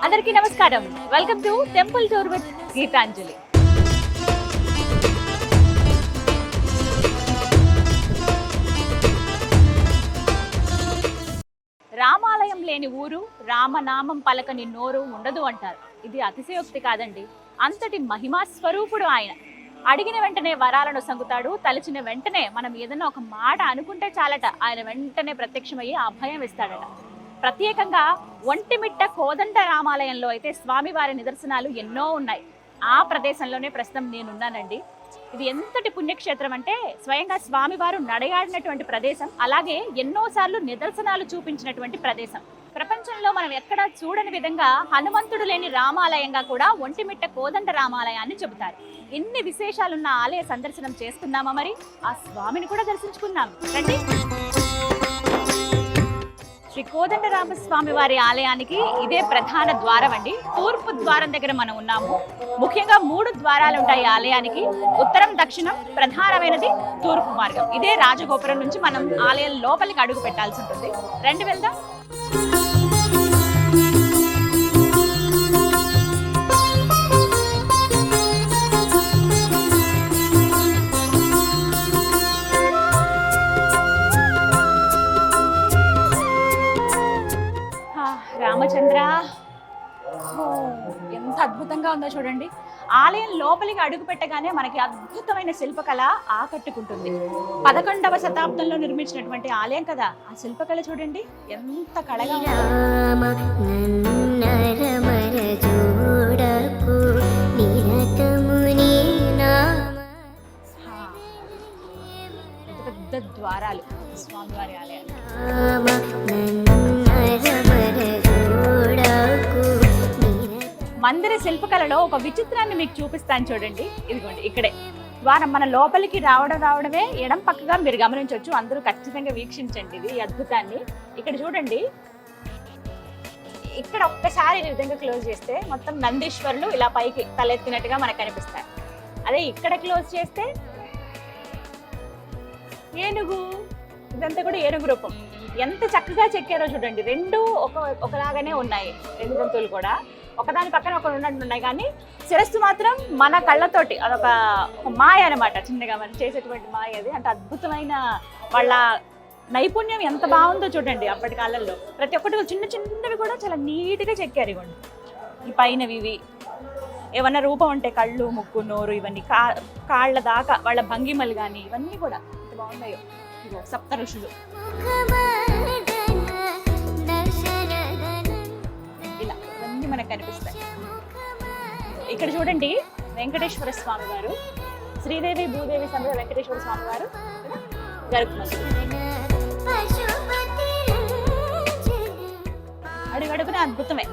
అందరికీ నమస్కారం. Welcome to temple tour with Geetanjali. రామాలయం లేని ఊరు, రామనామం పలకని నోరు ఉండదు అంటారు. ఇది అతిశయోక్తి కాదండి. అంతటి మహిమా స్వరూపుడు ఆయన. అడిగిన వెంటనే వరాలను సంగుతాడు. తలచిన వెంటనే మనం ఏదన్నా ఒక మాట అనుకుంటే చాలట, ఆయన వెంటనే ప్రత్యక్షమయ్యి అభయం ఇస్తాడట. ప్రత్యేకంగా ఒంటిమిట్ట కోదండ రామాలయంలో అయితే స్వామివారి నిదర్శనాలు ఎన్నో ఉన్నాయి. ఆ ప్రదేశంలోనే ప్రస్తుతం నేనున్నానండి. ఇది ఎంతటి పుణ్యక్షేత్రం అంటే స్వయంగా స్వామివారు నడయాడినటువంటి ప్రదేశం, అలాగే ఎన్నోసార్లు నిదర్శనాలు చూపించినటువంటి ప్రదేశం. ప్రపంచంలో మనం ఎక్కడా చూడని విధంగా హనుమంతుడు లేని రామాలయంగా కూడా ఒంటిమిట్ట కోదండ రామాలయాన్ని చెబుతారు. ఎన్ని విశేషాలున్న ఆలయ సందర్శనం చేసుకుందామా? మరి ఆ స్వామిని కూడా దర్శించుకుందాం రండి. శ్రీ కోదండరామస్వామి వారి ఆలయానికి ఇదే ప్రధాన ద్వారం అండి. తూర్పు ద్వారం దగ్గర మనం ఉన్నాము. ముఖ్యంగా 3 ద్వారాలు ఉంటాయి ఆలయానికి. ఉత్తరం, దక్షిణం, ప్రధానమైనది తూర్పు మార్గం. ఇదే రాజగోపురం నుంచి మనం ఆలయం లోపలికి అడుగు పెట్టాల్సి ఉంటుంది. రండి వెళ్దాం. రామచంద్ర, ఎంత అద్భుతంగా ఉందో చూడండి. ఆలయం లోపలికి అడుగు పెట్టగానే మనకి అద్భుతమైన శిల్పకళ ఆకట్టుకుంటుంది. 11వ శతాబ్దంలో నిర్మించినటువంటి ఆలయం కదా, ఆ శిల్పకళ చూడండి ఎంత కళగా పెద్ద ద్వారాలు స్వామివారి ఆలయాలు. మందిర శిల్పకళలో ఒక విచిత్రాన్ని మీకు చూపిస్తాను చూడండి. ఇదిగోండి, ఇక్కడే ద్వారం. మన లోపలికి రావడమే ఎడం పక్కగా మీరు గమనించవచ్చు. అందరూ ఖచ్చితంగా వీక్షించండి ఇది అద్భుతాన్ని. ఇక్కడ చూడండి, ఇక్కడ ఒక్కసారి ఈ విధంగా క్లోజ్ చేస్తే మొత్తం నందీశ్వరులు ఇలా పైకి తలెత్తినట్టుగా మనకు కనిపిస్తారు. అదే ఇక్కడ క్లోజ్ చేస్తే ఏనుగు, ఇదంతా కూడా ఏనుగు రూపం. ఎంత చక్కగా చెక్కారో చూడండి. రెండు ఒకలాగానే ఉన్నాయి, 2 జంతువులు కూడా ఒకదాని పక్కన ఒకరు ఉన్నట్టు ఉన్నాయి, కానీ శిరస్సు మాత్రం మన కళ్ళతోటి అదొక మాయ అనమాట. చిన్నగా మనం చేసేటువంటి మాయ అది. అంటే అద్భుతమైన వాళ్ళ నైపుణ్యం ఎంత బాగుందో చూడండి. అప్పటి కాలంలో ప్రతి ఒక్కటి చిన్నవి కూడా చాలా నీట్గా చెక్కారు. ఇవ్వండి, ఈ పైనవి ఇవి ఏమన్నా రూపం ఉంటే కళ్ళు, ముక్కు, నోరు, ఇవన్నీ కాళ్ళ దాకా వాళ్ళ భంగిమలు కానీ ఇవన్నీ కూడా ఎంత బాగున్నాయో. ఇగో సప్త ఋషులు ఇలా ఇవన్నీ మనకు కనిపిస్తాయి. ఇక్కడ చూడండి, వెంకటేశ్వర స్వామి వారు, శ్రీదేవి భూదేవి సమేత వెంకటేశ్వర స్వామి వారు గరుకుమంది. అడుగడుగున అద్భుతమే.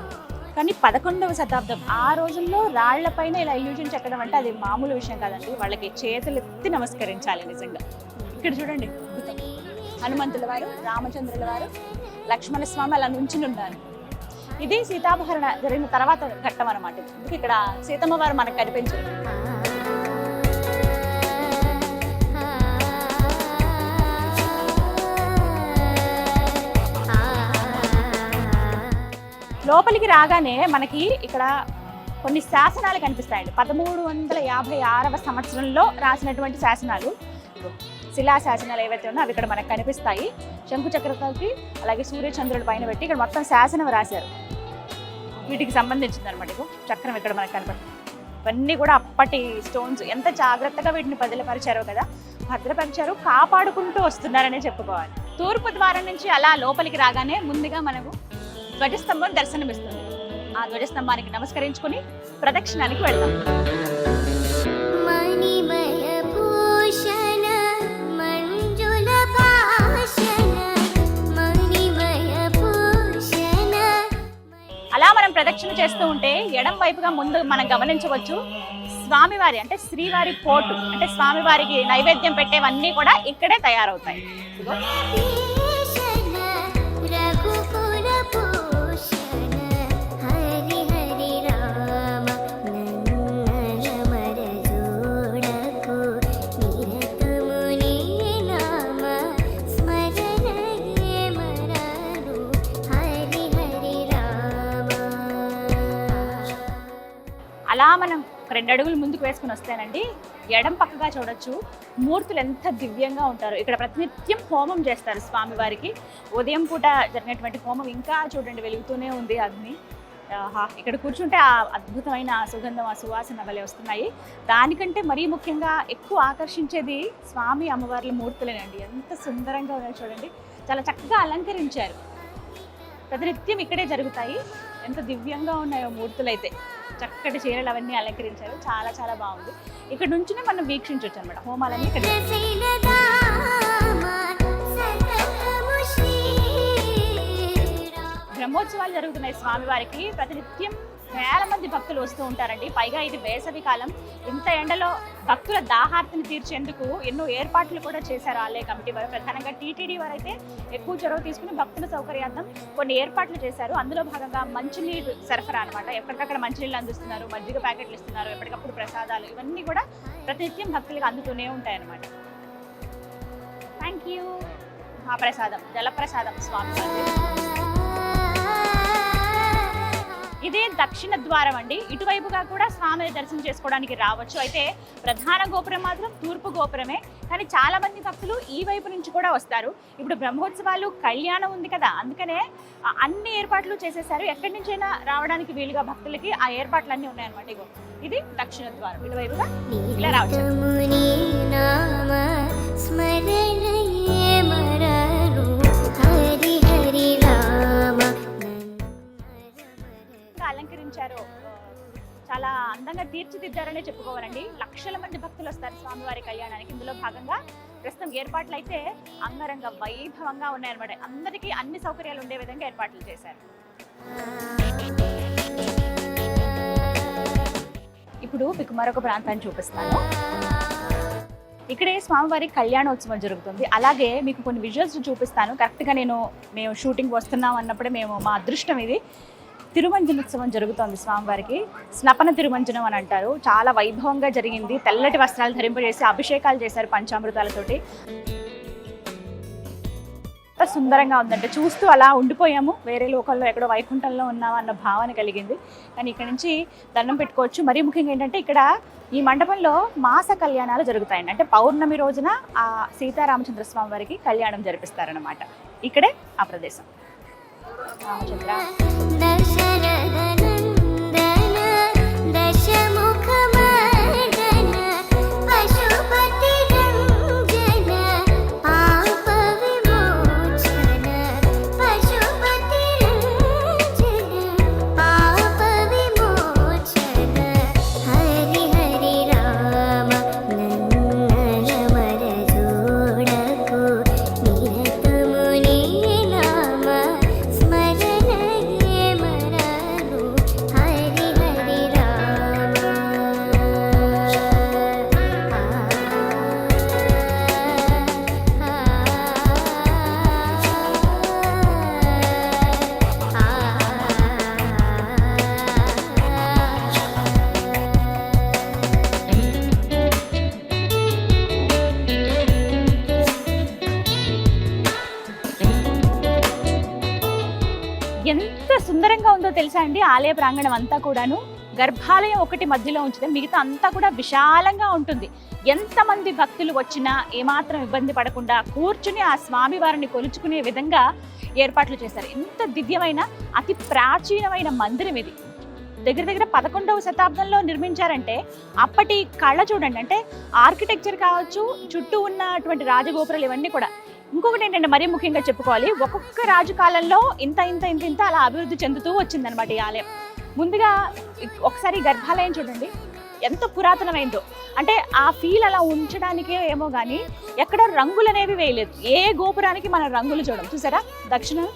కానీ 11వ శతాబ్దం, ఆ రోజుల్లో రాళ్లపైన ఇలా ఇల్యూజన్ చెక్కడం అంటే అది మామూలు విషయం కాదండి. వాళ్ళకి చేతులు ఎత్తి నమస్కరించాలి నిజంగా. ఇక్కడ చూడండి, హనుమంతుల వారు, రామచంద్రుల వారు, లక్ష్మణ స్వామి అలా నుంచుని ఉన్నారు. ఇది సీతాపహరణ జరిగిన తర్వాత ఘట్టం అనమాట. ఎందుకు ఇక్కడ సీతమ్మ వారు మనకు కనిపించారు. లోపలికి రాగానే మనకి ఇక్కడ కొన్ని శాసనాలు కనిపిస్తాయండి. 1356వ సంవత్సరంలో రాసినటువంటి శాసనాలు, శిలా శాసనాలు ఏవైతే ఉన్నాయో అవి ఇక్కడ మనకు కనిపిస్తాయి. శంకు చక్రవర్తి అలాగే సూర్యచంద్రుడి పైన పెట్టి ఇక్కడ మొత్తం శాసనం రాశారు. వీటికి సంబంధించింది అనమాట. చక్రం ఇక్కడ మనకు కనపడుతుంది. ఇవన్నీ కూడా అప్పటి స్టోన్స్. ఎంత జాగ్రత్తగా వీటిని భద్రపరిచారో కదా, భద్రపరిచారు, కాపాడుకుంటూ వస్తున్నారనే చెప్పుకోవాలి. తూర్పు ద్వారం నుంచి అలా లోపలికి రాగానే ముందుగా మనకు ధ్వజస్తంభం దర్శనమిస్తుంది. ఆ ధ్వజస్తంభానికి నమస్కరించుకుని ప్రదక్షిణానికి వెళ్తాం. అలా మనం ప్రదక్షిణ చేస్తూ ఉంటే ఎడం వైపుగా ముందు మనం గమనించవచ్చు స్వామివారి అంటే శ్రీవారి పోటు, అంటే స్వామివారికి నైవేద్యం పెట్టేవన్నీ కూడా ఇక్కడే తయారవుతాయి. అలా మనం 2 అడుగులు ముందుకు వేసుకుని వస్తేనండి ఎడం పక్కగా చూడొచ్చు మూర్తులు ఎంత దివ్యంగా ఉంటారు. ఇక్కడ ప్రతినిత్యం హోమం చేస్తారు స్వామివారికి. ఉదయం పూట జరిగినటువంటి హోమం ఇంకా చూడండి వెలుగుతూనే ఉంది అగ్ని. ఇక్కడ కూర్చుంటే ఆ అద్భుతమైన సుగంధం, ఆ సువాసన వలె వస్తున్నాయి. దానికంటే మరీ ముఖ్యంగా ఎక్కువ ఆకర్షించేది స్వామి అమ్మవార్ల మూర్తులేనండి. ఎంత సుందరంగా ఉన్నాయో చూడండి, చాలా చక్కగా అలంకరించారు. ప్రతినిత్యం ఇక్కడే జరుగుతాయి. ఎంత దివ్యంగా ఉన్నాయో మూర్తులు అయితే. చక్కటి చీరలు అవన్నీ అలంకరించారు. చాలా చాలా బాగుంది. ఇక్కడ నుంచినే మనం వీక్షించవచ్చు అనమాట హోమాలన్నీ ఇక్కడ. బ్రహ్మోత్సవాలు జరుగుతున్నాయి స్వామివారికి. ప్రతినిత్యం వేల మంది భక్తులు వస్తూ ఉంటారండి. పైగా ఇది వేసవి కాలం. ఇంత ఎండలో భక్తుల దాహార్తిని తీర్చేందుకు ఎన్నో ఏర్పాట్లు కూడా చేశారు ఆలయ కమిటీ వారు. ప్రధానంగా టీటీడీ వారు అయితే ఎక్కువ చొరవ తీసుకుని భక్తుల సౌకర్యార్థం కొన్ని ఏర్పాట్లు చేశారు. అందులో భాగంగా మంచినీరు సరఫరా అనమాట. ఎక్కడికక్కడ మంచినీళ్ళు అందిస్తున్నారు, మజ్జిగ ప్యాకెట్లు ఇస్తున్నారు, ఎప్పటికప్పుడు ప్రసాదాలు, ఇవన్నీ కూడా ప్రతినిత్యం భక్తులకు అందుతూనే ఉంటాయి అన్నమాట. Thank you. మహాప్రసాదం, జలప్రసాదం స్వామివారి. ఇదే దక్షిణ ద్వారం అండి. ఇటువైపుగా కూడా స్వామిని దర్శనం చేసుకోవడానికి రావచ్చు. అయితే ప్రధాన గోపురం మాత్రం తూర్పు గోపురమే. కానీ చాలా మంది భక్తులు ఈ వైపు నుంచి కూడా వస్తారు. ఇప్పుడు బ్రహ్మోత్సవాలు, కళ్యాణం ఉంది కదా, అందుకనే అన్ని ఏర్పాట్లు చేసేసారు. ఎక్కడి నుంచైనా రావడానికి వీలుగా భక్తులకి ఆ ఏర్పాట్లు అన్నీ ఉన్నాయన్నమాట. ఇగో ఇది దక్షిణ ద్వారం. ఇటువైపుగా ఇలా రావచ్చు. అలంకరించారు, చాలా అందంగా తీర్చిదిద్దారనే చెప్పుకోవాలండి. లక్షల మంది భక్తులు వస్తారు స్వామివారి కళ్యాణానికి. ఇందులో భాగంగా ప్రస్తుతం ఏర్పాట్లు అయితే అంగరంగ వైభవంగా ఉన్నాయన్నమాట. అందరికీ అన్ని సౌకర్యాలు ఉండే విధంగా ఏర్పాట్లు చేశారు. ఇప్పుడు మీకు మరొక ప్రాంతాన్ని చూపిస్తాను. ఇక్కడే స్వామివారి కళ్యాణోత్సవం జరుగుతుంది. అలాగే మీకు కొన్ని విజువల్స్ చూపిస్తాను. కరెక్ట్గా మేము షూటింగ్ వస్తున్నాం అన్నప్పుడే మా అదృష్టం ఇది. తిరుమంజనోత్సవం జరుగుతోంది స్వామివారికి. స్నపన తిరుమంజనం అని అంటారు. చాలా వైభవంగా జరిగింది. తెల్లటి వస్త్రాలు ధరింపజేసి అభిషేకాలు చేశారు పంచామృతాలతోటి. ఎంత సుందరంగా ఉందంటే చూస్తూ అలా ఉండిపోయాము. వేరే లోకల్లో ఎక్కడో వైకుంఠంలో ఉన్నామా అన్న భావన కలిగింది. కానీ ఇక్కడ నుంచి దండం పెట్టుకోవచ్చు. మరీ ముఖ్యంగా ఏంటంటే ఇక్కడ ఈ మండపంలో మాస కళ్యాణాలు జరుగుతాయండి. అంటే పౌర్ణమి రోజున ఆ సీతారామచంద్ర స్వామి వారికి కళ్యాణం జరిపిస్తారనమాట. ఇక్కడే ఆ ప్రదేశం. రామచంద్ర ఎంత సుందరంగా ఉందో తెలుసా అండి. ఆలయ ప్రాంగణం అంతా కూడాను గర్భాలయం ఒకటి మధ్యలో ఉంచితే మిగతా అంతా కూడా విశాలంగా ఉంటుంది. ఎంతమంది భక్తులు వచ్చినా ఏమాత్రం ఇబ్బంది పడకుండా కూర్చుని ఆ స్వామి వారిని కొలుచుకునే విధంగా ఏర్పాట్లు చేశారు. ఎంత దివ్యమైన అతి ప్రాచీనమైన మందిరం ఇది. దగ్గర దగ్గర 11వ శతాబ్దంలో నిర్మించారంటే అప్పటి కళ చూడండి. అంటే ఆర్కిటెక్చర్ కావచ్చు, చుట్టూ ఉన్నటువంటి రాజగోపురాలు ఇవన్నీ కూడా. ఇంకొకటి ఏంటంటే మరీ ముఖ్యంగా చెప్పుకోవాలి, ఒక్కొక్క రాజు కాలంలో ఇంత ఇంత ఇంత ఇంత అలా అభివృద్ధి చెందుతూ వచ్చిందనమాట ఈ ఆలయం. ముందుగా ఒకసారి గర్భాలయం చూడండి ఎంత పురాతనమైందో. అంటే ఆ ఫీల్ అలా ఉంచడానికే ఏమో కానీ ఎక్కడ రంగులు అనేవి వేయలేదు. ఏ గోపురానికి మనం రంగులు చూడం. చూసారా, దక్షిణం,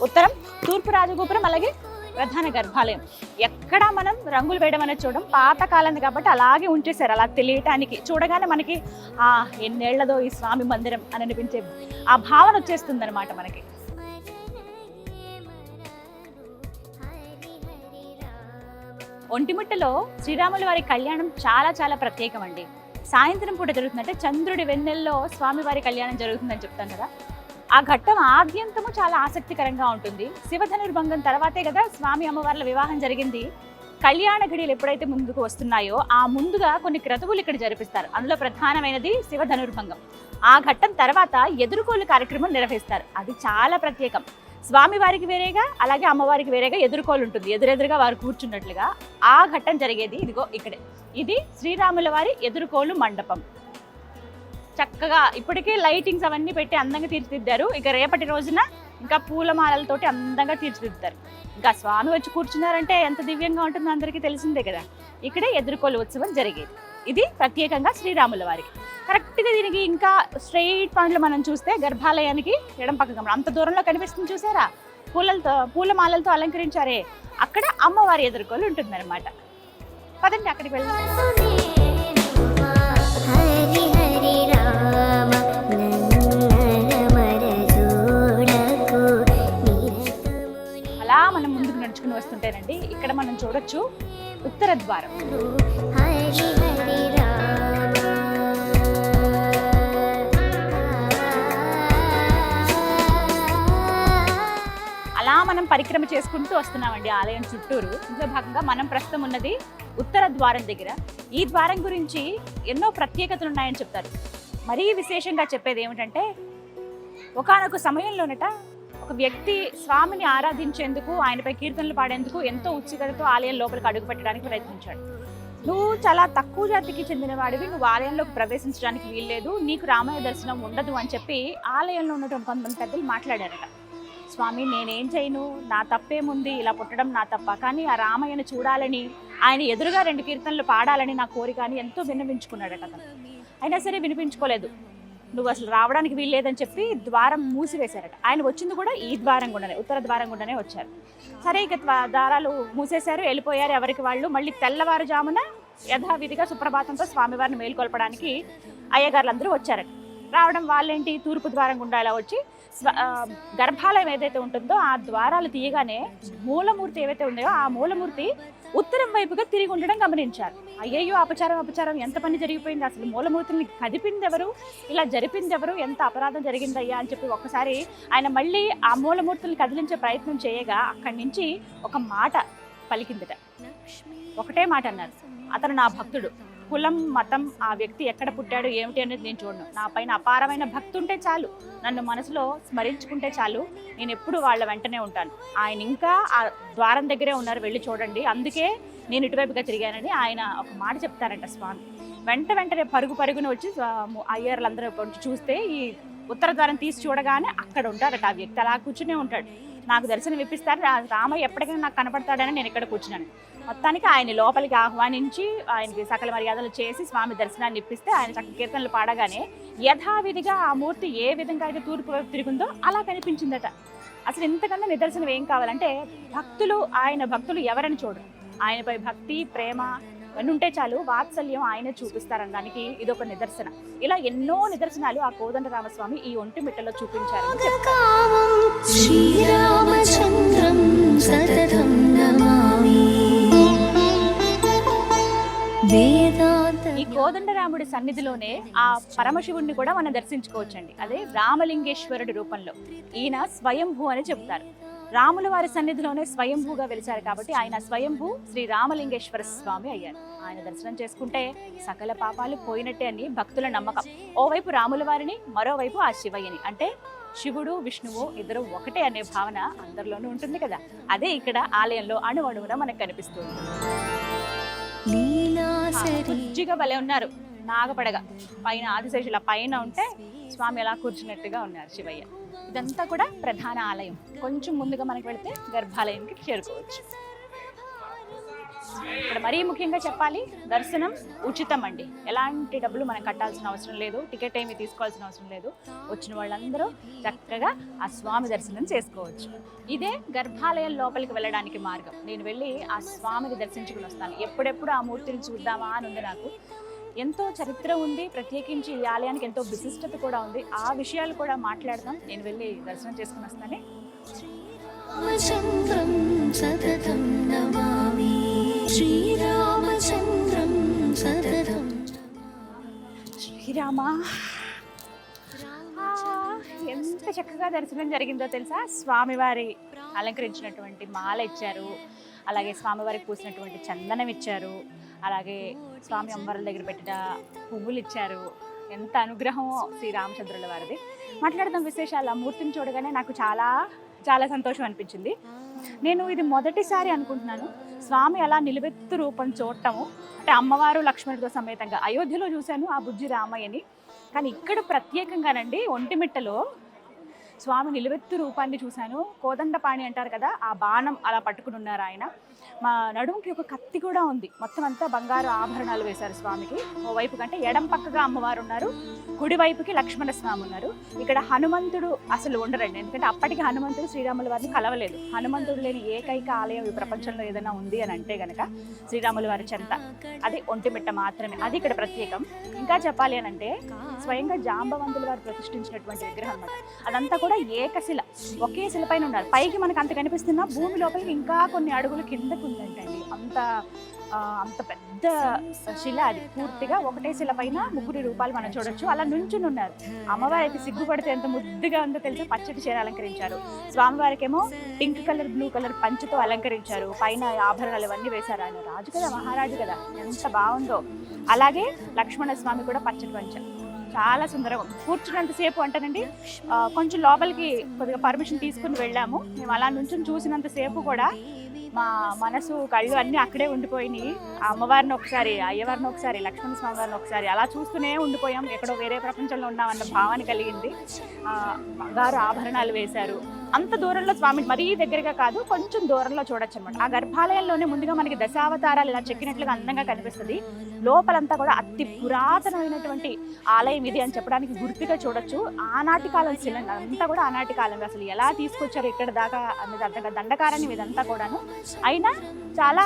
ఉత్తరం, తూర్పు రాజగోపురం, అలాగే ప్రధాన గర్భాలయం. ఎక్కడ మనం రంగులు వేయడం అనేది చూడడం. పాతకాలం కాబట్టి అలాగే ఉంచేశారు, అలా తెలియటానికి. చూడగానే మనకి ఎన్నేళ్లదో ఈ స్వామి మందిరం అని అనిపించే ఆ భావన వచ్చేస్తుంది అనమాట మనకి. ఒంటిమిట్టలో శ్రీరాముల వారి కళ్యాణం చాలా చాలా ప్రత్యేకం అండి. సాయంత్రం పూట జరుగుతుందంటే చంద్రుడి వెన్నెల్లో స్వామివారి కళ్యాణం జరుగుతుందని చెప్తాను కదా. ఆ ఘట్టం ఆద్యంతము చాలా ఆసక్తికరంగా ఉంటుంది. శివధనుర్భంగం తర్వాతే కదా స్వామి అమ్మవార్ల వివాహం జరిగింది. కళ్యాణ ఘడియలు ఎప్పుడైతే ముందుకు వస్తున్నాయో ఆ ముందుగా కొన్ని క్రతువులు ఇక్కడ జరిపిస్తారు. అందులో ప్రధానమైనది శివ ధనుర్భంగం. ఆ ఘట్టం తర్వాత ఎదుర్కోలు కార్యక్రమం నిర్వహిస్తారు. అది చాలా ప్రత్యేకం. స్వామివారికి వేరేగా, అలాగే అమ్మవారికి వేరేగా ఎదుర్కోలు ఉంటుంది. ఎదురెదురుగా వారు కూర్చున్నట్లుగా ఆ ఘట్టం జరిగేది ఇదిగో ఇక్కడే. ఇది శ్రీరాముల వారి ఎదుర్కోలు మండపం. చక్కగా ఇప్పటికే లైటింగ్స్ అవన్నీ పెట్టి అందంగా తీర్చిదిద్దారు. ఇక రేపటి రోజున ఇంకా పూలమాలలతోటి అందంగా తీర్చిదిద్దారు. ఇంకా స్వామి వచ్చి కూర్చున్నారంటే ఎంత దివ్యంగా ఉంటుందో అందరికీ తెలిసిందే కదా. ఇక్కడే ఎదుర్కోలు ఉత్సవం జరిగేది. ఇది ప్రత్యేకంగా శ్రీరాముల వారికి. కరెక్ట్గా దీనికి ఇంకా స్ట్రెయిట్ పాయింట్లు మనం చూస్తే గర్భాలయానికి ఎడం పక్కగా అంత దూరంలో కనిపిస్తుంది చూసారా, పూలమాలలతో అలంకరించారే, అక్కడ అమ్మవారి ఎదుర్కోలు ఉంటుందన్నమాట. పదండి అక్కడికి వెళ్దాం. అలా మనం ముందుకు నడుచుకుని వస్తుంటేనండి ఇక్కడ మనం చూడొచ్చు ఉత్తర ద్వారం. అలా మనం పరిక్రమ చేసుకుంటూ వస్తున్నామండి ఆలయం చుట్టూరు. ఇందులో భాగంగా మనం ప్రస్తుతం ఉన్నది ఉత్తర ద్వారం దగ్గర. ఈ ద్వారం గురించి ఎన్నో ప్రత్యేకతలు ఉన్నాయని చెప్తారు. మరీ విశేషంగా చెప్పేది ఏమిటంటే, ఒకానొక సమయంలోనట ఒక వ్యక్తి స్వామిని ఆరాధించేందుకు, ఆయనపై కీర్తనలు పాడేందుకు ఎంతో ఉత్సుకతతో ఆలయం లోపలికి అడుగు పెట్టడానికి ప్రయత్నించాడు. నువ్వు చాలా తక్కువ జాతికి చెందిన వాడివి, నువ్వు ఆలయంలోకి ప్రవేశించడానికి వీల్లేదు, నీకు రామయ్య దర్శనం ఉండదు అని చెప్పి ఆలయంలో ఉన్నటువంటి కొంతమంది పెద్దలు మాట్లాడారట. స్వామి, నేనేం చేయను, నా తప్పేముంది, ఇలా పుట్టడం నా తప్ప, కానీ ఆ రామయ్యను చూడాలని, ఆయన ఎదురుగా 2 కీర్తనలు పాడాలని నా కోరిక అని ఎంతో విన్నవించుకున్నాడట అతను. అయినా సరే వినిపించుకోలేదు. నువ్వు అసలు రావడానికి వీల్లేదని చెప్పి ద్వారం మూసివేశారట. ఆయన వచ్చింది కూడా ఈ ద్వారం గుండానే, ఉత్తర ద్వారం గుండానే వచ్చారు. సరే, ఇక ద్వారాలు మూసేశారు, వెళ్ళిపోయారు ఎవరికి వాళ్ళు. మళ్ళీ తెల్లవారుజామున యథావిధిగా సుప్రభాతంతో స్వామివారిని మేల్కొల్పడానికి అయ్యగారులందరూ వచ్చారట. రావడం వాళ్ళేంటి, తూర్పు ద్వారం గుండా ఇలా వచ్చి గర్భాలయం ఏదైతే ఉంటుందో ఆ ద్వారాలు తీయగానే మూలమూర్తి ఏవైతే ఉన్నాయో ఆ మూలమూర్తి ఉత్తరం వైపుగా తిరిగి ఉండడం గమనించారు. అయ్యయ్యో, అపచారం, ఎంత పని జరిగిపోయింది, అసలు మూలమూర్తిని కదిపింది ఎవరు, ఇలా జరిపింది ఎవరు, ఎంత అపరాధం జరిగిందయ్యా అని చెప్పి ఒక్కసారి ఆయన మళ్ళీ ఆ మూలమూర్తిని కదిలించే ప్రయత్నం చేయగా అక్కడి నుంచి ఒక మాట పలికిందట. ఒకటే మాట అన్నారు, అతను నా భక్తుడు, కులం మతం ఆ వ్యక్తి ఎక్కడ పుట్టాడు ఏమిటి అనేది నేను చూడను, నా పైన అపారమైన భక్తి ఉంటే చాలు, నన్ను మనసులో స్మరించుకుంటే చాలు, నేను ఎప్పుడు వాళ్ళ వెంటనే ఉంటాను. ఆయన ఇంకా ఆ ద్వారం దగ్గరే ఉన్నారు, వెళ్ళి చూడండి, అందుకే నేను ఇటువైపుగా తిరిగానని ఆయన ఒక మాట చెప్తారంట స్వామి. వెంటనే పరుగున వచ్చి అయ్యర్లందరూ వచ్చి చూస్తే ఈ ఉత్తర ద్వారం తీసి చూడగానే అక్కడ ఉంటారట ఆ వ్యక్తి. అలా కూర్చునే ఉంటాడు. నాకు దర్శనం ఇప్పిస్తారు, రామయ్య ఎప్పటికైనా నాకు కనపడతాడని నేను ఇక్కడ కూర్చున్నాను. మొత్తానికి ఆయన లోపలికి ఆహ్వానించి ఆయనకి సకల మర్యాదలు చేసి స్వామి దర్శనాన్ని ఇప్పిస్తే ఆయన చక్కగా కీర్తనలు పాడగానే యథావిధిగా ఆ మూర్తి ఏ విధంగా అయితే తూర్పు వైపు తిరిగిందో అలా కనిపించిందట. అసలు ఇంతకన్నా నిదర్శనం ఏం కావాలంటే, ఆయన భక్తులు ఎవరని చూడరు, ఆయనపై భక్తి ప్రేమ అని ఉంటే చాలు, వాత్సల్యం ఆయన చూపిస్తారనడానికి ఇదొక నిదర్శనం. ఇలా ఎన్నో నిదర్శనాలు ఆ కోదండరామస్వామి ఈ ఒంటిమిట్టలో చూపించారు. ఈ కోదండరాముడి సన్నిధిలోనే ఆ పరమశివుణ్ణి కూడా మనం దర్శించుకోవచ్చండి. అదే రామలింగేశ్వరుడి రూపంలో. ఈయన స్వయంభూ అని చెప్తారు. రాముల వారి సన్నిధిలోనే స్వయంభూగా వెలిచారు కాబట్టి ఆయన స్వయంభూ శ్రీ రామలింగేశ్వర స్వామి అయ్యారు. ఆయన దర్శనం చేసుకుంటే సకల పాపాలు పోయినట్టే అని భక్తుల నమ్మకం. ఓవైపు రాముల వారిని, మరోవైపు ఆ శివయ్యని, అంటే శివుడు విష్ణువు ఇద్దరు ఒకటే అనే భావన అందరిలోనూ ఉంటుంది కదా. అదే ఇక్కడ ఆలయంలో అణువణువున మనకు కనిపిస్తుంది. బుజ్జిగా భలే ఉన్నారు, నాగపడగ పైన ఆదిశేషుల పైన ఉంటే స్వామి ఎలా కూర్చున్నట్టుగా ఉన్నారు శివయ్య. ఇదంతా కూడా ప్రధాన ఆలయం. కొంచెం ముందుగా మనకి వెళితే గర్భాలయంకి చేరుకోవచ్చు. ఇక్కడ మరీ ముఖ్యంగా చెప్పాలి, దర్శనం ఉచితం అండి. ఎలాంటి డబ్బులు మనం కట్టాల్సిన అవసరం లేదు, టికెట్ ఏమీ తీసుకోవాల్సిన అవసరం లేదు. వచ్చిన వాళ్ళందరూ చక్కగా ఆ స్వామి దర్శనం చేసుకోవచ్చు. ఇదే గర్భాలయం లోపలికి వెళ్ళడానికి మార్గం. నేను వెళ్ళి ఆ స్వామిని దర్శించుకుని వస్తాను. ఎప్పుడెప్పుడు ఆ మూర్తిని చూద్దామా అని ఉంది నాకు. ఎంతో చరిత్ర ఉంది, ప్రత్యేకించి ఈ ఆలయానికి ఎంతో విశిష్టత కూడా ఉంది. ఆ విషయాలు కూడా మాట్లాడదాం. నేను వెళ్ళి దర్శనం చేసుకుని వస్తానే. శ్రీరామ, ఎంత చక్కగా దర్శనం జరిగిందో తెలుసా. స్వామివారి అలంకరించినటువంటి మాల ఇచ్చారు, అలాగే స్వామివారికి పూసినటువంటి చందనం ఇచ్చారు, అలాగే స్వామి అమ్మవారి దగ్గర పెట్టిన పువ్వులు ఇచ్చారు. ఎంత అనుగ్రహమో శ్రీరామచంద్రుల వారిది. మాట్లాడదాం విశేషాలు. ఆ మూర్తిని చూడగానే నాకు చాలా చాలా సంతోషం అనిపించింది. నేను ఇది మొదటిసారి అనుకుంటున్నాను స్వామి అలా నిలువెత్తు రూపం చూడటము. అంటే అమ్మవారు లక్ష్మణుడితో సమేతంగా అయోధ్యలో చూశాను ఆ బుజ్జి రామయ్యని, కానీ ఇక్కడ ప్రత్యేకంగానండి ఒంటిమిట్టలో స్వామి నిలువెత్తు రూపాన్ని చూశాను. కోదండపాణి అంటారు కదా, ఆ బాణం అలా పట్టుకుని ఉన్నారు ఆయన. మా నడుముకి ఒక కత్తి కూడా ఉంది. మొత్తం అంతా బంగారు ఆభరణాలు వేశారు స్వామికి. ఓ వైపు కంటే ఎడం పక్కగా అమ్మవారు ఉన్నారు, కుడి వైపుకి లక్ష్మణ స్వామి ఉన్నారు. ఇక్కడ హనుమంతుడు అసలు ఉండరండి, ఎందుకంటే అప్పటికి హనుమంతుడు శ్రీరాముల వారిని కలవలేదు. హనుమంతుడు లేని ఏకైక ఆలయం ఈ ప్రపంచంలో ఏదైనా ఉంది అని అంటే గనక శ్రీరాముల వారి చెంత, అది ఒంటిమిట్ట మాత్రమే. అది ఇక్కడ ప్రత్యేకం. ఇంకా చెప్పాలి అని అంటే స్వయంగా జాంబవంతుల వారు ప్రతిష్ఠించినటువంటి విగ్రహం అనమాట. అదంతా కూడా ఏకశిల, ఒకే శిల పైన ఉన్నారు. పైకి మనకు అంత కనిపిస్తున్నా భూమి లోపల ఇంకా కొన్ని అడుగులు కిందకు ఉందంటండి. అంత పెద్ద శిల అది. పూర్తిగా ఒకటే శిల పైన 3 రూపాయలు మనం చూడొచ్చు. అలా నుంచుని ఉన్నారు. అమ్మవారు అయితే సిగ్గుపడితే ఎంత ముద్దుగా ఉందో తెలుసా. పచ్చటి చీర అలంకరించారు. స్వామివారికి ఏమో పింక్ కలర్ బ్లూ కలర్ పంచుతో అలంకరించారు. పైన ఆభరణాలు ఇవన్నీ వేశారు. ఆయన రాజు కదా, మహారాజు కదా, ఎంత బాగుందో. అలాగే లక్ష్మణ స్వామి కూడా పచ్చటి పంచ, చాలా సుందరం. కూర్చున్నంతసేపు అంటేనండి కొంచెం లోపలికి కొద్దిగా పర్మిషన్ తీసుకుని వెళ్ళాము. మేము అలా నుంచి చూసినంతసేపు కూడా మా మనసు కళ్ళు అన్నీ అక్కడే ఉండిపోయినాయి. ఆ అమ్మవారిని ఒకసారి, అయ్యవారిని ఒకసారి, లక్ష్మణ స్వామి వారిని ఒకసారి అలా చూస్తూనే ఉండిపోయాం. ఎక్కడో వేరే ప్రపంచంలో ఉన్నామన్న భావన కలిగింది. బంగారు ఆభరణాలు వేశారు. అంత దూరంలో స్వామి, మరీ దగ్గరగా కాదు, కొంచెం దూరంలో చూడొచ్చు అనమాట. ఆ గర్భాలయంలోనే ముందుగా మనకి దశావతారాలు ఇలా చెక్కినట్లుగా అందంగా కనిపిస్తుంది. లోపలంతా కూడా అతి పురాతనమైనటువంటి ఆలయం ఇది అని చెప్పడానికి గుర్తుగా చూడొచ్చు. ఆనాటి కాలం శిల అంతా కూడా ఆనాటి కాలం. అసలు ఎలా తీసుకొచ్చారు ఇక్కడ దాకా అనేది అర్థంగా, దండకారణ్యం ఇదంతా కూడాను. అయినా చాలా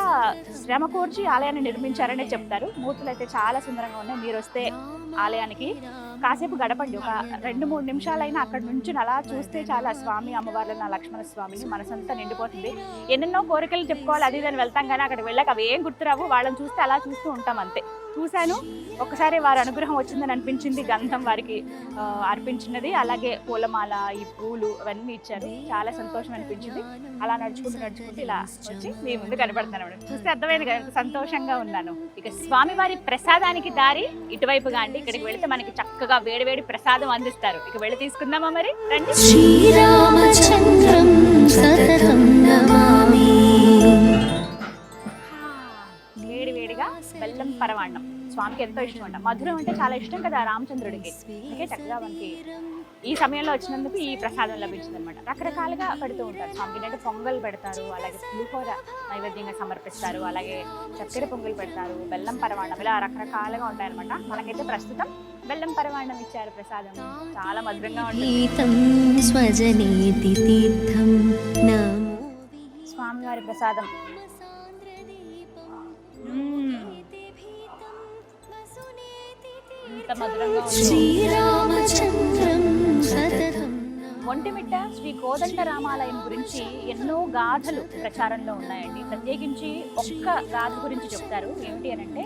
శ్రమ కూర్చి ఆలయాన్ని నిర్మించారనే చెప్తారు. మూర్తులు అయితే చాలా సుందరంగా ఉన్నాయి. మీరు వస్తే ఆలయానికి కాసేపు గడపండి, ఒక 2-3 నిమిషాలైనా అక్కడ నుంచి అలా చూస్తే చాలా స్వామి అమ్మవార్లను, లక్ష్మణ స్వామిని మనసంతా నిండిపోతుంది. ఎన్నెన్నో కోరికలు చెప్పుకోవాలి అది ఇదని వెళ్తాం, కానీ అక్కడికి వెళ్ళాక అవి ఏం గుర్తురావు. వాళ్ళని చూస్తే అలా చూస్తూ ఉంటాం అంతే. చూశాను, ఒకసారి వారి అనుగ్రహం వచ్చిందని అనిపించింది. గంధం వారికి అర్పించినది, అలాగే పూలమాల, ఈ పూలు అవన్నీ ఇచ్చారు. చాలా సంతోషం అనిపించింది. అలా నడుచుకుంటూ ఇలా వచ్చి మీ ముందు కనబడుతున్నాను. చూస్తే అర్థమైంది కదా ఎంత సంతోషంగా ఉన్నాను. ఇక స్వామివారి ప్రసాదానికి దారి ఇటువైపుగా అండి. ఇక్కడికి వెళితే మనకి చక్కగా వేడివేడి ప్రసాదం అందిస్తారు. ఇక వెళ్ళి తీసుకుందామా మరి, రండి. శ్రీరామచంద్రం సతతం నమామి. వేడివేడిగా బెల్లం పరమాన్నం స్వామికి ఎంతో ఇష్టం అంట. మధురం అంటే చాలా ఇష్టం కదా రామచంద్రుడికి. అందుకే చక్కగా మనకి ఈ సమయంలో వచ్చినందుకు ఈ ప్రసాదం లభించింది అనమాట. రకరకాలుగా పెడుతూ ఉంటారు స్వామికి. అంటే పొంగల్ పెడతారు, అలాగే పులిహోర నైవేద్యంగా సమర్పిస్తారు, అలాగే చక్కెర పొంగల్ పెడతారు, బెల్లం పరమాన్నం, ఇలా రకరకాలుగా ఉంటాయన్నమాట. మనకైతే ప్రస్తుతం బెల్లం పరమాన్నం ఇచ్చారు ప్రసాదం. చాలా మధురంగా ఉంటుంది స్వామివారి ప్రసాదం. ఒంటిమిట్ట శ్రీ కోదండ రామాలయం గురించి ఎన్నో గాథలు ప్రచారంలో ఉన్నాయండి. ప్రత్యేకించి ఒక్క గాథ గురించి చెప్తారు. ఏమిటి అని అంటే,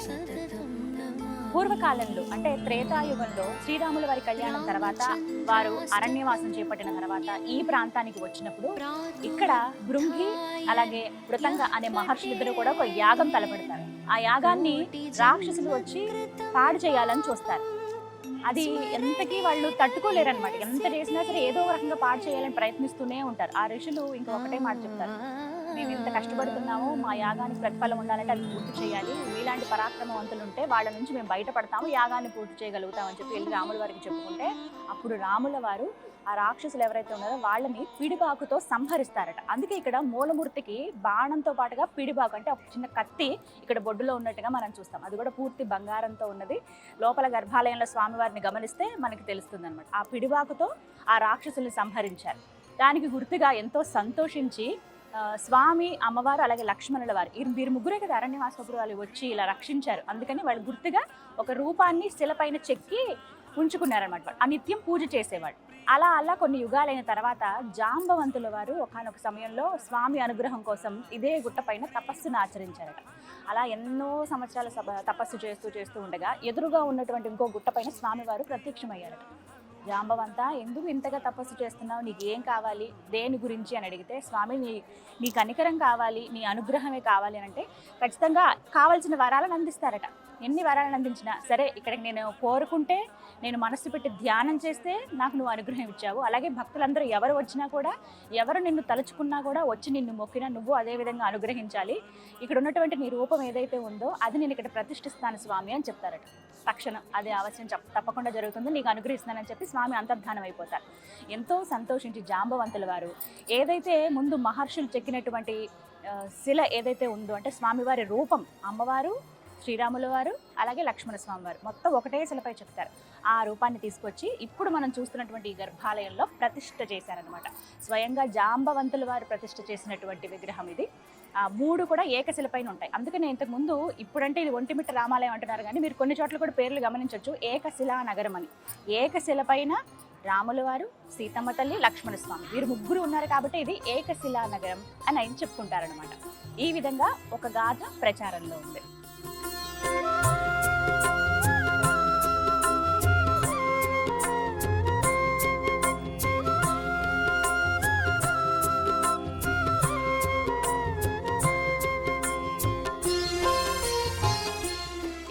పూర్వకాలంలో అంటే త్రేతాయుగంలో శ్రీరాముల వారి కళ్యాణం తర్వాత వారు అరణ్యవాసం చేపట్టిన తర్వాత ఈ ప్రాంతానికి వచ్చినప్పుడు ఇక్కడ భృంగి అలాగే మృతంగ అనే మహర్షులిద్దరూ కూడా ఒక యాగం తలపెడతారు. ఆ యాగాన్ని రాక్షసులు వచ్చి పాడు చేయాలని చూస్తారు. అది ఎంతకీ వాళ్ళు తట్టుకోలేరనమాట. ఎంత చేసినా సరే ఏదో ఒక రకంగా పాడు చేయాలని ప్రయత్నిస్తూనే ఉంటారు. ఆ ఋషులు ఇంకొకటే మాట చెప్తారు, మేము ఎంత కష్టపడుతున్నామో మా యాగానికి ప్రతిఫలం ఉండాలంటే అది పూర్తి చేయాలి. మీలాంటి పరాక్రమవంతులు ఉంటే వాళ్ళ నుంచి మేము బయటపడతాము, యాగాన్ని పూర్తి చేయగలుగుతామని చెప్పి వెళ్ళి రాముల వారికి చెప్పుకుంటే, అప్పుడు రాముల వారు ఆ రాక్షసులు ఎవరైతే ఉన్నారో వాళ్ళని పిడిబాకుతో సంహరిస్తారట. అందుకే ఇక్కడ మూలమూర్తికి బాణంతో పాటుగా పిడిబాకు అంటే ఒక చిన్న కత్తి ఇక్కడ బొడ్డులో ఉన్నట్టుగా మనం చూస్తాం. అది కూడా పూర్తి బంగారంతో ఉన్నది. లోపల గర్భాలయంలో స్వామివారిని గమనిస్తే మనకి తెలుస్తుంది అనమాట. ఆ పిడిబాకుతో ఆ రాక్షసుల్ని సంహరించారు. దానికి గుర్తుగా ఎంతో సంతోషించి స్వామి, అమ్మవారు అలాగే లక్ష్మణుల వారు వీరు ముగ్గురే కదా అరణ్యవాసపుడు వాళ్ళు వచ్చి ఇలా రక్షించారు. అందుకని వాళ్ళు గుర్తుగా ఒక రూపాన్ని శిలపైన చెక్కి ఉంచుకున్నారనమాట. ఆ నిత్యం పూజ చేసేవాడు. అలా కొన్ని యుగాలైన తర్వాత జాంబవంతుల వారు ఒకానొక సమయంలో స్వామి అనుగ్రహం కోసం ఇదే గుట్ట పైన తపస్సును ఆచరించారట. అలా ఎన్నో సంవత్సరాల తపస్సు చేస్తూ ఉండగా ఎదురుగా ఉన్నటువంటి ఇంకో గుట్ట పైన స్వామివారు ప్రత్యక్షమయ్యారట. జాంబవంత, ఎందుకు ఇంతగా తపస్సు చేస్తున్నావు, నీకు ఏం కావాలి, దేని గురించి అని అడిగితే, స్వామి నీ కనికరం కావాలి, నీ అనుగ్రహమే కావాలి అని అంటే ఖచ్చితంగా కావాల్సిన వరాలను అందిస్తారట. ఎన్ని వరాలను అందించినా సరే, ఇక్కడికి నేను కోరుకుంటే, నేను మనస్సు పెట్టి ధ్యానం చేస్తే నాకు నువ్వు అనుగ్రహం ఇచ్చావు. అలాగే భక్తులందరూ ఎవరు వచ్చినా కూడా, ఎవరు నిన్ను తలుచుకున్నా కూడా, వచ్చి నిన్ను మొక్కినా నువ్వు అదే విధంగా అనుగ్రహించాలి. ఇక్కడ ఉన్నటువంటి నీ రూపం ఏదైతే ఉందో అది నేను ఇక్కడ ప్రతిష్ఠిస్తాను స్వామి అని చెప్తారట. తక్షణం అదే అవశ్యం తప్పకుండా జరుగుతుంది, నీకు అనుగ్రహిస్తానని చెప్పి స్వామి అంతర్ధానం అయిపోతారు. ఎంతో సంతోషించి జాంబవంతుల వారు ఏదైతే ముందు మహర్షులు చెక్కినటువంటి శిల ఏదైతే ఉందో, అంటే స్వామివారి రూపం, అమ్మవారు, శ్రీరాముల వారు, అలాగే లక్ష్మణ స్వామి వారు మొత్తం ఒకటే శిలపై చెప్తారు. ఆ రూపాన్ని తీసుకొచ్చి ఇప్పుడు మనం చూస్తున్నటువంటి ఈ గర్భాలయంలో ప్రతిష్ఠ చేశారనమాట. స్వయంగా జాంబవంతుల వారు ప్రతిష్ఠ చేసినటువంటి విగ్రహం ఇది. ఆ 3 కూడా ఏకశిలపైన ఉంటాయి. అందుకనే ఇంతకుముందు, ఇప్పుడంటే ఇది ఒంటిమిట్ట రామాలయం అంటున్నారు కానీ మీరు కొన్ని చోట్ల కూడా పేర్లు గమనించవచ్చు, ఏకశిలా నగరం అని. ఏకశిలపైన రాముల వారు, సీతమ్మ తల్లి, లక్ష్మణ స్వామి, వీరు 3 ఉన్నారు కాబట్టి ఇది ఏకశిలా నగరం అని ఆయన చెప్పుకుంటారనమాట. ఈ విధంగా ఒక గాథ ప్రచారంలో ఉంది.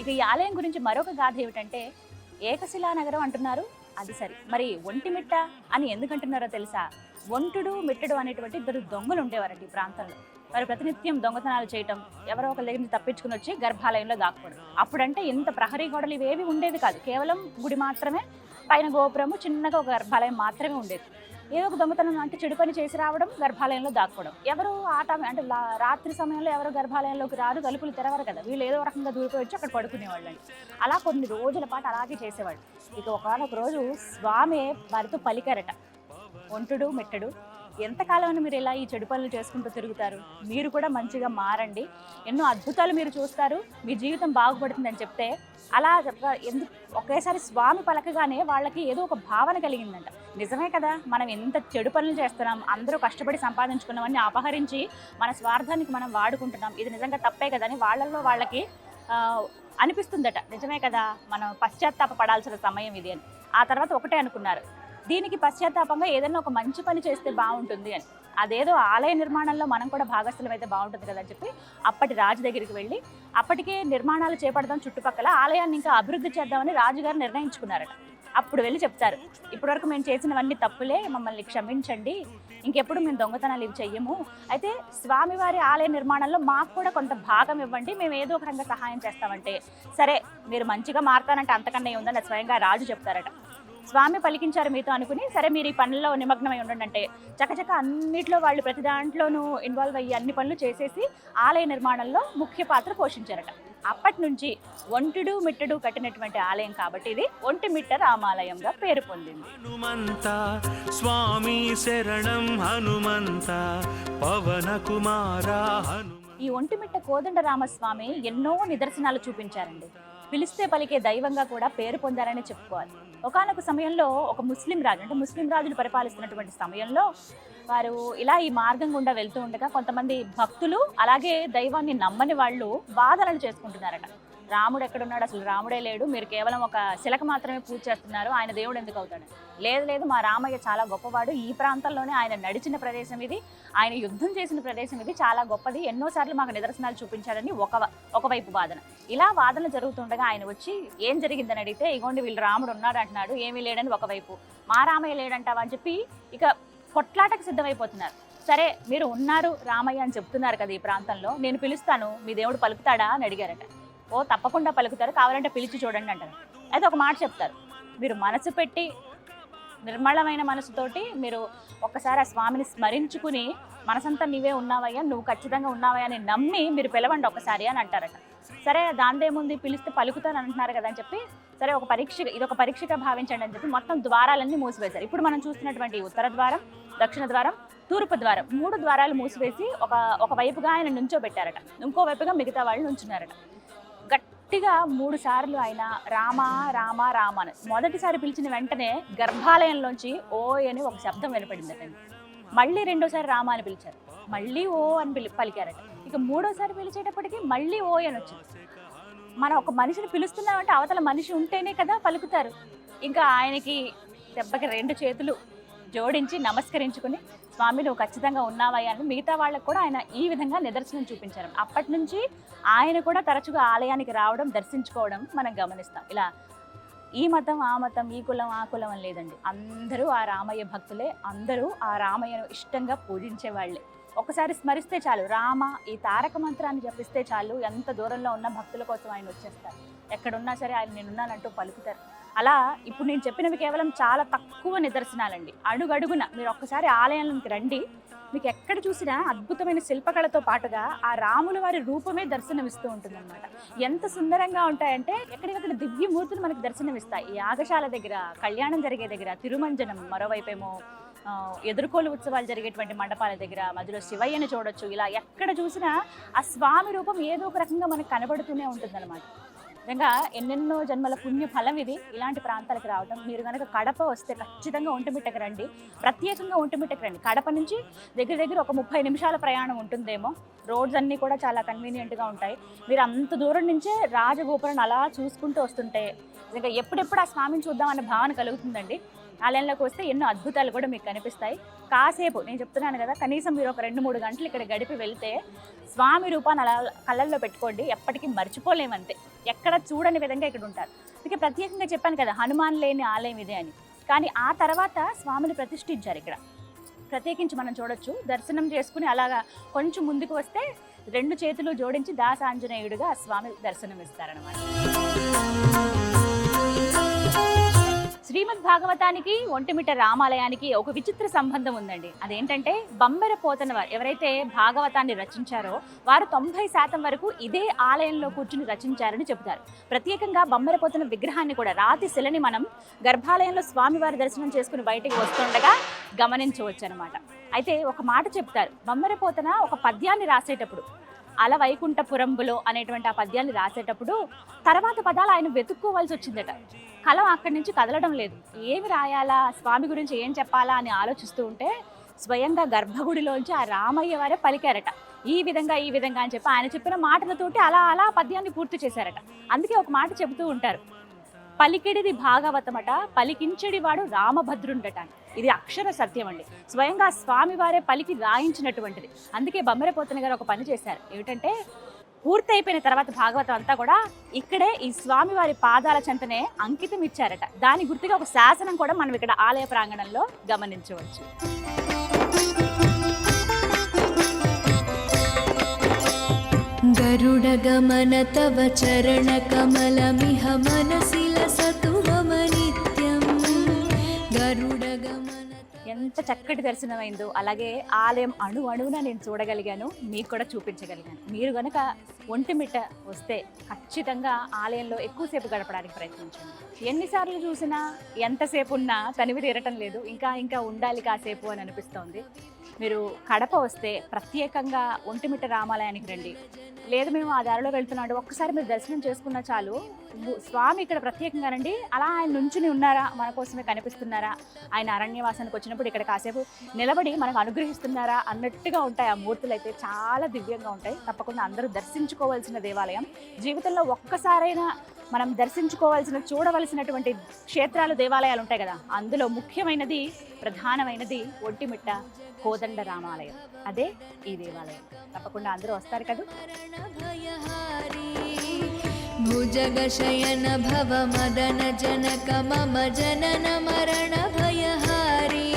ఇక ఈ ఆలయం గురించి మరొక గాథ ఏమిటంటే, ఏకశిలా నగరం అంటున్నారు, అది సరి, మరి ఒంటిమిట్ట అని ఎందుకంటున్నారో తెలుసా? ఒంటుడు మిట్టడు అనేటువంటి 2 దొంగలు ఉండేవారంట ఈ ప్రాంతంలో. వారు ప్రతినిత్యం దొంగతనాలు చేయటం, ఎవరో ఒకరి దగ్గర నుంచి తప్పించుకుని వచ్చి గర్భాలయంలో దాక్కోవడం. అప్పుడంటే ఇంత ప్రహరీ గోడలు ఇవేవి ఉండేవి కాదు, కేవలం గుడి మాత్రమే, పైన గోపురము, చిన్నగా ఒక గర్భాలయం మాత్రమే ఉండేది. ఏదో ఒక దొంగతనం అంటే చెడు పని చేసి రావడం, గర్భాలయంలో దాక్కోవడం. ఎవరు అంటే రాత్రి సమయంలో ఎవరు గర్భాలయంలోకి రారు, తలుపులు తెరవరు కదా, వీళ్ళు ఏదో రకంగా దూరిపోయి వచ్చి అక్కడ పడుకునేవాళ్ళండి. అలా కొన్ని రోజుల పాటు అలాగే చేసేవాళ్ళు. ఇక ఒకనొక రోజు స్వామి వారితో పలికారట, ఒంటుడు మిట్టడు, ఎంతకాలం అని మీరు ఇలా ఈ చెడు పనులు చేసుకుంటూ తిరుగుతారు, మీరు కూడా మంచిగా మారండి, ఎన్నో అద్భుతాలు మీరు చూస్తారు, మీ జీవితం బాగుపడుతుందని చెప్తే, అలా ఎందుకు ఒకేసారి స్వామి పలకగానే వాళ్ళకి ఏదో ఒక భావన కలిగిందంట. నిజమే కదా, మనం ఎంత చెడు పనులు చేస్తున్నాం, అందరూ కష్టపడి సంపాదించుకున్నామని అపహరించి మన స్వార్థానికి మనం వాడుకుంటున్నాం, ఇది నిజంగా తప్పే కదా అని వాళ్ళల్లో వాళ్ళకి అనిపిస్తుందట. నిజమే కదా, మనం పశ్చాత్తాప పడాల్సిన సమయం ఇది అని. ఆ తర్వాత ఒకటే అనుకున్నారు, దీనికి పశ్చాత్తాపంగా ఏదైనా ఒక మంచి పని చేస్తే బాగుంటుంది అని. అదేదో ఆలయ నిర్మాణంలో మనం కూడా భాగస్థలం అయితే బాగుంటుంది కదా అని చెప్పి అప్పటి రాజు దగ్గరికి వెళ్ళి, అప్పటికే నిర్మాణాలు చేపడదాం, చుట్టుపక్కల ఆలయాన్ని ఇంకా అభివృద్ధి చేద్దామని రాజుగారు నిర్ణయించుకున్నారట. అప్పుడు వెళ్ళి చెప్తారు, ఇప్పటివరకు మేము చేసినవన్నీ తప్పులే, మమ్మల్ని క్షమించండి, ఇంకెప్పుడు మేము దొంగతనాలు ఇవి చెయ్యము, అయితే స్వామివారి ఆలయ నిర్మాణంలో మాకు కూడా కొంత భాగం ఇవ్వండి, మేము ఏదో ఒక రకంగా సహాయం చేస్తామంటే, సరే మీరు మంచిగా మారుతానంటే అంతకన్నా ఉందని స్వయంగా రాజు చెప్తారట. స్వామి పలికించారు మీతో అనుకుని, సరే మీరు ఈ పనుల్లో నిమగ్నమై ఉండండి అంటే చకచక అన్నిట్లో వాళ్ళు ప్రతి దాంట్లోనూ ఇన్వాల్వ్ అయ్యి అన్ని పనులు చేసేసి ఆలయ నిర్మాణంలో ముఖ్య పాత్ర పోషించారట. అప్పటి నుంచి ఒంటుడు మిట్టడు కట్టినటువంటి ఆలయం కాబట్టి ఇది ఒంటిమిట్ట రామాలయంగా పేరు పొందింది. హనుమంత స్వామి శరణం హనుమంత పవన కుమార. ఈ ఒంటిమిట్ట కోదండ రామస్వామి ఎన్నో నిదర్శనాలు చూపించారండి. పిలిస్తే పలికే దైవంగా కూడా పేరు పొందారని చెప్పుకోవాలి. ఒకానొక సమయంలో ఒక ముస్లిం రాజు, అంటే ముస్లిం రాజులు పరిపాలిస్తున్నటువంటి సమయంలో వారు ఇలా ఈ మార్గం గుండా వెళ్తూ ఉండగా కొంతమంది భక్తులు, అలాగే దైవాన్ని నమ్మని వాళ్ళు వాదనలు చేసుకుంటున్నారట. రాముడు ఎక్కడున్నాడు, అసలు రాముడే లేడు, మీరు కేవలం ఒక శిలకు మాత్రమే పూజ చేస్తున్నారు, ఆయన దేవుడు ఎందుకు అవుతాడు? లేదు, మా రామయ్య చాలా గొప్పవాడు, ఈ ప్రాంతంలోనే ఆయన నడిచిన ప్రదేశం ఇది, ఆయన యుద్ధం చేసిన ప్రదేశం ఇది, చాలా గొప్పది, ఎన్నోసార్లు మాకు నిదర్శనాలు చూపించాడని ఒకవైపు వాదన. ఇలా వాదన జరుగుతుండగా ఆయన వచ్చి ఏం జరిగిందని అడిగితే, ఇగోండి వీళ్ళు రాముడు ఉన్నాడు అంటున్నాడు, ఏమీ లేడని ఒకవైపు, మా రామయ్య లేడంటావా అని చెప్పి ఇక కొట్లాటకు సిద్ధమైపోతున్నారు. సరే మీరు ఉన్నారు రామయ్య అని చెప్తున్నారు కదా ఈ ప్రాంతంలో, నేను పిలుస్తాను, మీ దేవుడు పలుకుతాడా అని అడిగారట. ఓ తప్పకుండా పలుకుతారు, కావాలంటే పిలిచి చూడండి అంటారు. అయితే ఒక మాట చెప్తారు, మీరు మనసు పెట్టి నిర్మలమైన మనసుతోటి మీరు ఒక్కసారి ఆ స్వామిని స్మరించుకుని, మనసంతా నీవే ఉన్నావయ్యా, నువ్వు ఖచ్చితంగా ఉన్నావయ్యా అని నమ్మి మీరు పిలవండి ఒకసారి అని అంటారట. సరే దాందేముంది, పిలిస్తే పలుకుతాను అంటున్నారు కదా అని చెప్పి, సరే ఇదొక పరీక్షగా భావించండి అని చెప్పి మొత్తం ద్వారాలన్నీ మూసివేశారు. ఇప్పుడు మనం చూస్తున్నటువంటి ఉత్తర ద్వారం, దక్షిణ ద్వారం, తూర్పు ద్వారం, 3 ద్వారాలు మూసివేసి ఒక వైపుగా ఆయన నుంచోబెట్టారట, ఇంకో వైపుగా మిగతా వాళ్ళు నుంచున్నారట. గట్టిగా 3 సార్లు ఆయన రామా రామా రామ అని మొదటిసారి పిలిచిన వెంటనే గర్భాలయంలోంచి ఓ అని ఒక శబ్దం వినపడిందటండి. మళ్ళీ రెండోసారి రామ అని పిలిచారు, మళ్ళీ ఓ అని పలికారట. ఇక 3వసారి పిలిచేటప్పటికి మళ్ళీ ఓ అని వచ్చింది. మనం ఒక మనిషిని పిలుస్తున్నామంటే అవతల మనిషి ఉంటేనే కదా పలుకుతారు. ఇంకా ఆయనకి దెబ్బకి 2 చేతులు జోడించి నమస్కరించుకుని స్వామి నువ్వు ఖచ్చితంగా ఉన్నావయ్యా అని మిగతా వాళ్ళకు కూడా ఆయన ఈ విధంగా నిదర్శనం చూపించారు. అప్పటి నుంచి ఆయన కూడా తరచుగా ఆలయానికి రావడం, దర్శించుకోవడం మనం గమనిస్తాం. ఇలా ఈ మతం ఆ మతం, ఈ కులం ఆ కులం అని లేదండి. అందరూ ఆ రామయ్య భక్తులే, అందరూ ఆ రామయ్యను ఇష్టంగా పూజించే వాళ్ళే. ఒకసారి స్మరిస్తే చాలు, రామ ఈ తారక మంత్రాన్ని జపిస్తే చాలు, ఎంత దూరంలో ఉన్న భక్తుల కోసం ఆయన వచ్చేస్తారు. ఎక్కడున్నా సరే ఆయన నేనున్నానంటూ పలుకుతారు. అలా ఇప్పుడు నేను చెప్పినవి కేవలం చాలా తక్కువ నిదర్శనాలండి. అడుగడుగున మీరు ఒక్కసారి ఆలయానికి రండి, మీకు ఎక్కడ చూసినా అద్భుతమైన శిల్పకళతో పాటుగా ఆ రాముల వారి రూపమే దర్శనమిస్తూ ఉంటుందన్నమాట. ఎంత సుందరంగా ఉంటాయంటే ఎక్కడికక్కడ దివ్యమూర్తులు మనకి దర్శనమిస్తాయి. ఈ యాగశాల దగ్గర, కళ్యాణం జరిగే దగ్గర, తిరుమంజనం, మరోవైపేమో ఎదుర్కోలు ఉత్సవాలు జరిగేటువంటి మండపాల దగ్గర మధ్యలో శివయ్యని చూడొచ్చు. ఇలా ఎక్కడ చూసినా ఆ స్వామి రూపం ఏదో ఒక రకంగా మనకు కనబడుతూనే ఉంటుందన్నమాట. నిజంగా ఎన్నెన్నో జన్మల పుణ్య ఫలం ఇది ఇలాంటి ప్రాంతాలకు రావటం. మీరు కనుక కడప వస్తే ఖచ్చితంగా ఒంటిమిట్టకు రండి, ప్రత్యేకంగా ఒంటిమిట్టకు రండి. కడప నుంచి దగ్గర దగ్గర ఒక 30 నిమిషాల ప్రయాణం ఉంటుందేమో. రోడ్స్ అన్నీ కూడా చాలా కన్వీనియంట్గా ఉంటాయి. మీరు అంత దూరం నుంచే రాజగోపురం అలా చూసుకుంటూ వస్తుంటే నిజంగా ఎప్పుడెప్పుడు ఆ స్వామిని చూద్దామన్న భావన కలుగుతుందండి. ఆలయంలోకి వస్తే ఎన్నో అద్భుతాలు కూడా మీకు కనిపిస్తాయి. కాసేపు నేను చెప్తున్నాను కదా, కనీసం మీరు ఒక 2-3 గంటలు ఇక్కడ గడిపి వెళ్తే స్వామి రూపాన్ని అలా కళ్ళల్లో పెట్టుకోండి, ఎప్పటికీ మర్చిపోలేమంతే. ఎక్కడ చూడని విధంగా ఇక్కడ ఉంటారు. అందుకే ప్రత్యేకంగా చెప్పాను కదా, హనుమాన్ లేని ఆలయం ఇదే అని. కానీ ఆ తర్వాత స్వామిని ప్రతిష్ఠించారు ఇక్కడ. ప్రత్యేకించి మనం చూడొచ్చు. దర్శనం చేసుకుని అలాగా కొంచెం ముందుకు వస్తే 2 చేతులు జోడించి దాసాంజనేయుడిగా ఆ స్వామి దర్శనం ఇస్తారనమాట. శ్రీమద్ భాగవతానికి ఒంటిమిట్ట రామాలయానికి ఒక విచిత్ర సంబంధం ఉందండి. అదేంటంటే బమ్మెర పోతన వారు ఎవరైతే భాగవతాన్ని రచించారో వారు 90% వరకు ఇదే ఆలయంలో కూర్చుని రచించారని చెబుతారు. ప్రత్యేకంగా బమ్మెర పోతన విగ్రహాన్ని కూడా, రాతి శిలని మనం గర్భాలయంలో స్వామివారి దర్శనం చేసుకుని బయటికి వస్తుండగా గమనించవచ్చు అనమాట. అయితే ఒక మాట చెప్తారు, బమ్మెర పోతన ఒక పద్యాన్ని రాసేటప్పుడు అల వైకుంఠపురంబులో అనేటువంటి ఆ పద్యాన్ని రాసేటప్పుడు తర్వాత పదాలు ఆయన వెతుక్కోవాల్సి వచ్చిందట. కలం అక్కడి నుంచి కదలడం లేదు. ఏమి రాయాలా, స్వామి గురించి ఏం చెప్పాలా అని ఆలోచిస్తూ ఉంటే స్వయంగా గర్భగుడిలోంచి ఆ రామయ్య వారే పలికారట. ఈ విధంగా అని చెప్పి ఆయన చెప్పిన మాటలతోటి అలా పద్యాన్ని పూర్తి చేశారట. అందుకే ఒక మాట చెబుతూ ఉంటారు, పలికిడిది భాగవతమట, పలికించడి వాడు రామభద్రుండట. ఇది అక్షర సత్యం అండి. స్వయంగా స్వామి వారే పలికి రాయించినటువంటిది. అందుకే బమ్మెర పోతన గారు ఒక పని చేశారు. ఏమిటంటే పూర్తయిపోయిన తర్వాత భాగవతం అంతా కూడా ఇక్కడే ఈ స్వామివారి పాదాల చెంతనే అంకితం ఇచ్చారట. దాని గుర్తుగా ఒక శాసనం కూడా మనం ఇక్కడ ఆలయ ప్రాంగణంలో గమనించవచ్చు. గరుడ గమన తవ చరణ కమలమిహ మనసి లసతు మమ నిత్యం. గరుడ గమన. ఎంత చక్కటి దర్శనమైందో, అలాగే ఆలయం అణువున నేను చూడగలిగాను, మీకు కూడా చూపించగలిగాను. మీరు కనుక ఒంటిమిట్ట వస్తే ఖచ్చితంగా ఆలయంలో ఎక్కువసేపు గడపడానికి ప్రయత్నించండి. ఎన్నిసార్లు చూసినా ఎంతసేపు ఉన్నా తనివి తీరటం లేదు, ఇంకా ఉండాలి కాసేపు అని అనిపిస్తోంది. మీరు కడప వస్తే ప్రత్యేకంగా ఒంటిమిట్ట రామాలయానికి రండి. లేదు మేము ఆ దారిలో వెళ్తున్నాడు, ఒక్కసారి మీరు దర్శనం చేసుకున్నా చాలు. స్వామి ఇక్కడ ప్రత్యేకంగా రండి, అలా ఆయన నుంచుని ఉన్నారా, మన కోసమే కనిపిస్తున్నారా, ఆయన అరణ్యవాసానికి వచ్చినప్పుడు ఇక్కడ కాసేపు నిలబడి మనకు అనుగ్రహిస్తున్నారా అన్నట్టుగా ఉంటాయి. ఆ మూర్తులు అయితే చాలా దివ్యంగా ఉంటాయి. తప్పకుండా అందరూ దర్శించుకోవాల్సిన దేవాలయం. జీవితంలో ఒక్కసారైనా మనం దర్శించుకోవాల్సిన, చూడవలసినటువంటి క్షేత్రాలు, దేవాలయాలు ఉంటాయి కదా, అందులో ముఖ్యమైనది, ప్రధానమైనది ఒంటిమిట్ట కోదండ రామాలయం. అదే ఈ దేవాలయం. తప్పకుండా అందరూ వస్తారు కదా. భుజగ శయన భవ మదన జనక మమ జనన మరణ భయహారీ.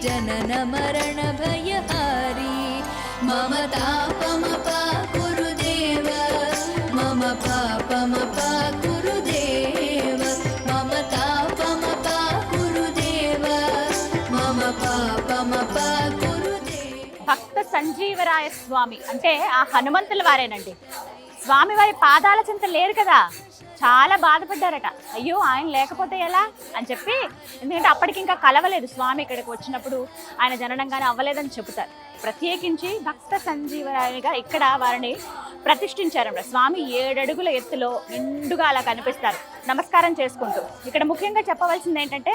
జనన మరణ భయహారీ. మమ తాపమ పాకురు దేవ, మమ పాపమ పాకురు దేవ. మమ తాపమ పాకురు దేవ, మమ పాపమ పాకురు దేవ. భక్త సంజీవరాయ స్వామి అంటే ఆ హనుమంతుల వారేనండి. స్వామివారి పాదాల చెంత లేరు కదా, చాలా బాధపడ్డారట. అయ్యో ఆయన లేకపోతే ఎలా అని చెప్పి, ఎందుకంటే అప్పటికి ఇంకా కలవలేదు స్వామి. ఇక్కడికి వచ్చినప్పుడు ఆయన జననంగానే అవ్వలేదని చెబుతారు. ప్రత్యేకించి భక్త సంజీవరాయనిగా ఇక్కడ వారిని ప్రతిష్ఠించారన్నమాట. స్వామి 7 అడుగుల ఎత్తులో నిండుగా అలా కనిపిస్తారు నమస్కారం చేసుకుంటూ. ఇక్కడ ముఖ్యంగా చెప్పవలసింది ఏంటంటే,